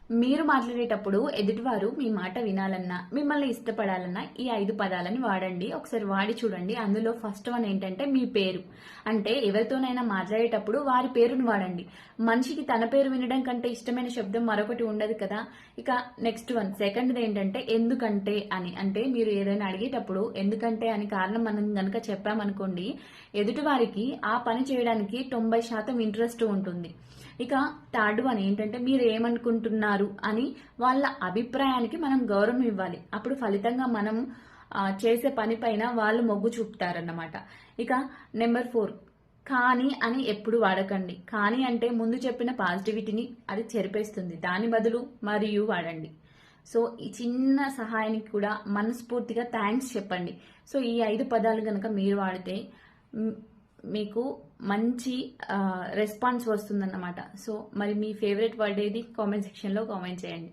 మీరు మాట్లాడేటప్పుడు ఎదుటివారు మీ మాట వినాలన్నా, మిమ్మల్ని ఇష్టపడాలన్నా ఈ 5 పదాలని వాడండి. ఒకసారి వాడి చూడండి. అందులో ఫస్ట్ వన్ ఏంటంటే మీ పేరు. అంటే ఎవరితోనైనా మాట్లాడేటప్పుడు వారి పేరును వాడండి. మనిషికి తన పేరు వినడం కంటే ఇష్టమైన శబ్దం మరొకటి ఉండదు కదా. ఇక నెక్స్ట్ వన్ సెకండ్ది ఏంటంటే ఎందుకంటే అని. అంటే మీరు ఏదైనా అడిగేటప్పుడు ఎందుకంటే అని కారణం మనం గనక చెప్పామనుకోండి, ఎదుటివారికి ఆ పని చేయడానికి 90% ఇంట్రెస్ట్ ఉంటుంది. ఇక థర్డ్ వన్ ఏంటంటే మీరు ఏమనుకుంటున్నారు అని వాళ్ళ అభిప్రాయానికి మనం గౌరవం ఇవ్వాలి. అప్పుడు ఫలితంగా మనం చేసే పని పైన వాళ్ళు మొగ్గు చూపుతారన్నమాట. ఇక నెంబర్ 4 కానీ అని ఎప్పుడు వాడకండి. కానీ అంటే ముందు చెప్పిన పాజిటివిటీని అది చెరిపేస్తుంది. దాని బదులు మరియు వాడండి. సో ఈ చిన్న సహాయానికి కూడా మనస్ఫూర్తిగా థ్యాంక్స్ చెప్పండి. సో ఈ 5 పదాలు కనుక మీరు వాడితే మీకు మంచి రెస్పాన్స్ వస్తుందన్నమాట. సో మరి మీ ఫేవరెట్ వర్డ్ ఏది? కామెంట్ సెక్షన్లో కామెంట్ చేయండి.